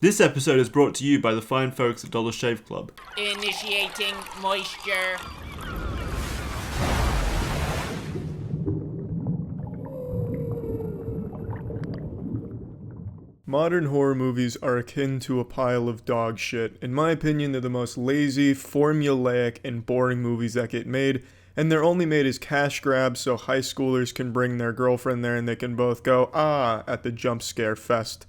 This episode is brought to you by the fine folks at Dollar Shave Club. Initiating moisture. Modern horror movies are akin to a pile of dog shit. In my opinion, they're the most lazy, formulaic, and boring movies that get made, and they're only made as cash grabs so high schoolers can bring their girlfriend there and they can both go, ah, at the jump scare fest.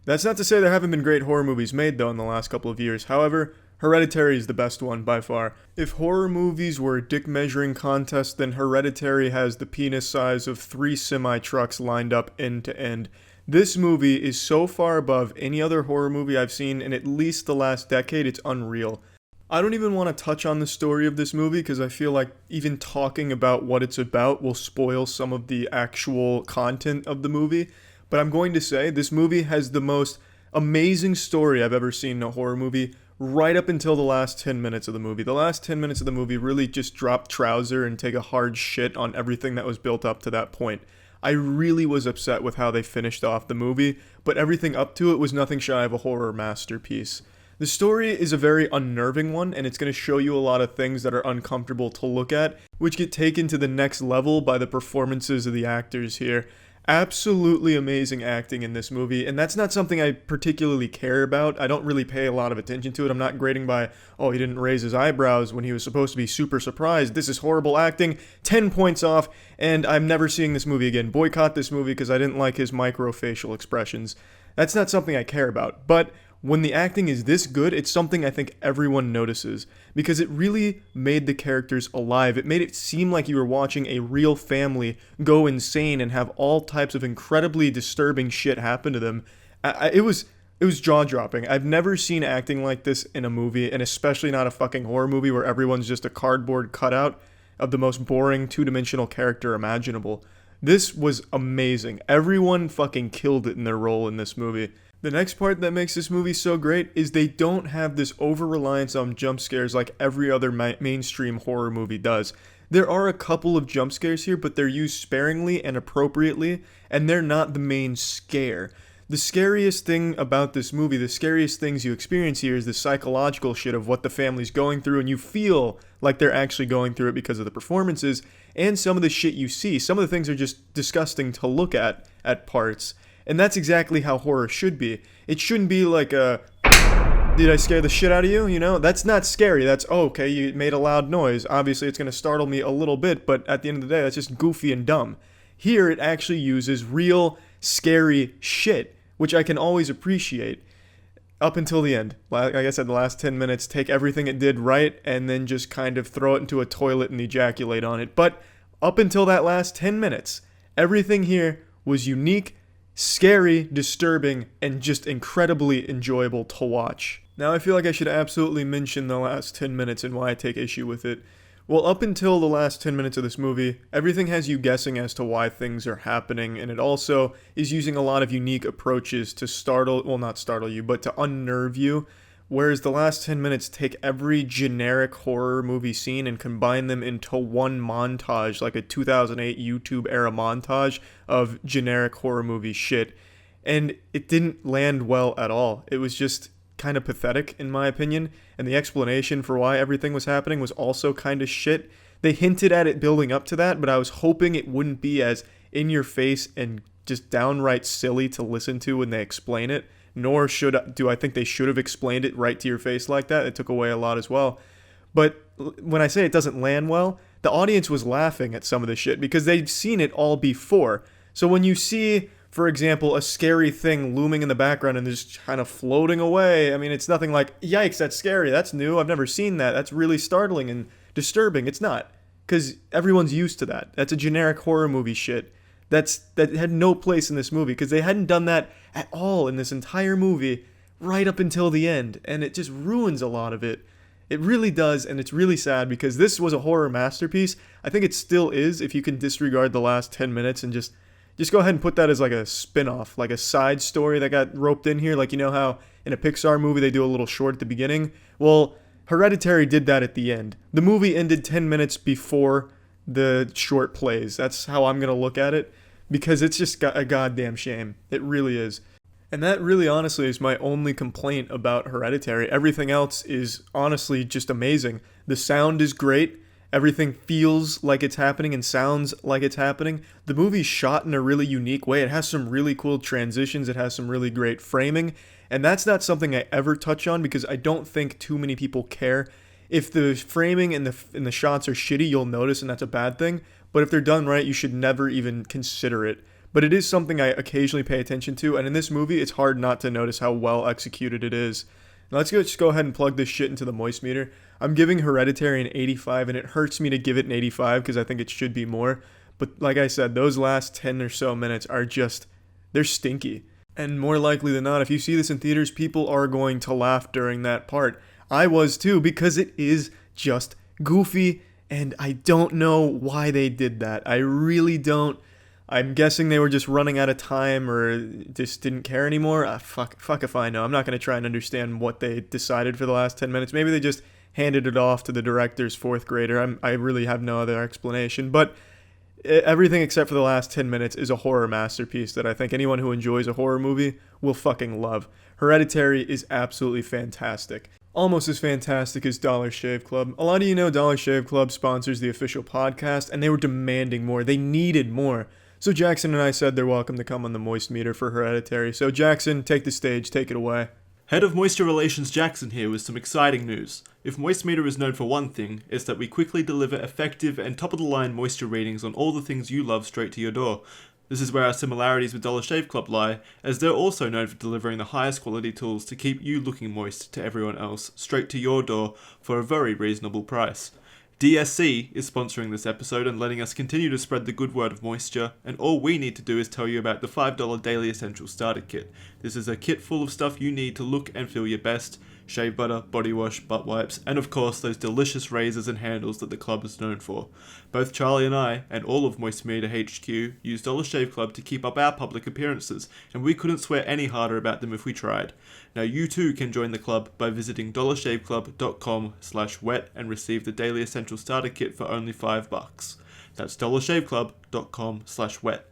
That's not to say there haven't been great horror movies made, though, in the last couple of years. However, Hereditary is the best one, by far. If horror movies were a dick measuring contest, then Hereditary has the penis size of 3 semi-trucks lined up end to end. This movie is so far above any other horror movie I've seen in at least the last decade, it's unreal. I don't even want to touch on the story of this movie because I feel like even talking about what it's about will spoil some of the actual content of the movie. But I'm going to say this movie has the most amazing story I've ever seen in a horror movie right up until the last 10 minutes of the movie. The last 10 minutes of the movie really just drop trouser and take a hard shit on everything that was built up to that point. I really was upset with how they finished off the movie, but everything up to it was nothing shy of a horror masterpiece. The story is a very unnerving one, and it's going to show you a lot of things that are uncomfortable to look at, which get taken to the next level by the performances of the actors here. Absolutely amazing acting in this movie, and that's not something I particularly care about. I don't really pay a lot of attention to it. I'm not grading by, oh, he didn't raise his eyebrows when he was supposed to be super surprised. This is horrible acting, 10 points off, and I'm never seeing this movie again. Boycott this movie because I didn't like his micro-facial expressions. That's not something I care about, but when the acting is this good, it's something I think everyone notices, because it really made the characters alive. It made it seem like you were watching a real family go insane and have all types of incredibly disturbing shit happen to them. It was jaw-dropping. I've never seen acting like this in a movie, and especially not a fucking horror movie where everyone's just a cardboard cutout of the most boring two-dimensional character imaginable. This was amazing. Everyone fucking killed it in their role in this movie. The next part that makes this movie so great is they don't have this over-reliance on jump scares like every other mainstream horror movie does. There are a couple of jump scares here, but they're used sparingly and appropriately, and they're not the main scare. The scariest thing about this movie, the scariest things you experience here is the psychological shit of what the family's going through, and you feel like they're actually going through it because of the performances, and some of the shit you see. Some of the things are just disgusting to look at parts. And that's exactly how horror should be. It shouldn't be like a, did I scare the shit out of you? You know, that's not scary. That's, oh, okay, you made a loud noise. Obviously, it's going to startle me a little bit, but at the end of the day, that's just goofy and dumb. Here, it actually uses real, scary shit, which I can always appreciate. Up until the end. Like I said, the last 10 minutes, take everything it did right, and then just kind of throw it into a toilet and ejaculate on it. But up until that last 10 minutes, everything here was unique, scary, disturbing, and just incredibly enjoyable to watch. Now I feel like I should absolutely mention the last 10 minutes and why I take issue with it. Well, up until the last 10 minutes of this movie, everything has you guessing as to why things are happening, and it also is using a lot of unique approaches to not startle you, but to unnerve you. Whereas the last 10 minutes take every generic horror movie scene and combine them into one montage, like a 2008 YouTube era montage of generic horror movie shit. And it didn't land well at all. It was just kind of pathetic, in my opinion. And the explanation for why everything was happening was also kind of shit. They hinted at it building up to that, but I was hoping it wouldn't be as in your face and just downright silly to listen to when they explain it. Nor do I think they should have explained it right to your face like that. It took away a lot as well. But when I say it doesn't land well, the audience was laughing at some of the shit because they'd seen it all before. So when you see, for example, a scary thing looming in the background and just kind of floating away, I mean, it's nothing like, yikes, that's scary, that's new, I've never seen that, that's really startling and disturbing. It's not, because everyone's used to that. That's a generic horror movie shit. That had no place in this movie because they hadn't done that at all in this entire movie right up until the end, and it just ruins a lot of it. It really does, and it's really sad because this was a horror masterpiece. I think it still is if you can disregard the last 10 minutes and just go ahead and put that as like a spin-off, like a side story that got roped in here. Like, you know how in a Pixar movie they do a little short at the beginning? Well, Hereditary did that at the end. The movie ended 10 minutes before the short plays. That's how I'm going to look at it, because it's just a goddamn shame. It really is. And that really honestly is my only complaint about Hereditary. Everything else is honestly just amazing. The sound is great. Everything feels like it's happening and sounds like it's happening. The movie's shot in a really unique way. It has some really cool transitions. It has some really great framing. And that's not something I ever touch on because I don't think too many people care. If the framing and the shots are shitty, you'll notice, and that's a bad thing. But if they're done right, you should never even consider it. But it is something I occasionally pay attention to, and in this movie, it's hard not to notice how well executed it is. Now just go ahead and plug this shit into the moist meter. I'm giving Hereditary an 85, and it hurts me to give it an 85 because I think it should be more. But like I said, those last 10 or so minutes are just, they're stinky. And more likely than not, if you see this in theaters, people are going to laugh during that part. I was too, because it is just goofy, and I don't know why they did that. I really don't. I'm guessing they were just running out of time or just didn't care anymore. Fuck if I know. I'm not going to try and understand what they decided for the last 10 minutes. Maybe they just handed it off to the director's fourth grader. I really have no other explanation. But everything except for the last 10 minutes is a horror masterpiece that I think anyone who enjoys a horror movie will fucking love. Hereditary is absolutely fantastic. Almost as fantastic as Dollar Shave Club. A lot of you know Dollar Shave Club sponsors the official podcast, and they were demanding more. They needed more. So Jackson and I said they're welcome to come on the moist meter for Hereditary. So Jackson, take the stage, take it away. Head of Moisture Relations Jackson here with some exciting news. If Moist Meter is known for one thing, it's that we quickly deliver effective and top-of-the-line moisture readings on all the things you love straight to your door. This is where our similarities with Dollar Shave Club lie, as they're also known for delivering the highest quality tools to keep you looking moist to everyone else straight to your door for a very reasonable price. DSC is sponsoring this episode and letting us continue to spread the good word of moisture, and all we need to do is tell you about the $5 Daily Essentials Starter Kit. This is a kit full of stuff you need to look and feel your best: shave butter, body wash, butt wipes, and of course those delicious razors and handles that the club is known for. Both Charlie and I, and all of Moist Meter HQ, use Dollar Shave Club to keep up our public appearances, and we couldn't swear any harder about them if we tried. Now you too can join the club by visiting dollarshaveclub.com/wet and receive the Daily Essential Starter Kit for only $5. That's dollarshaveclub.com/wet.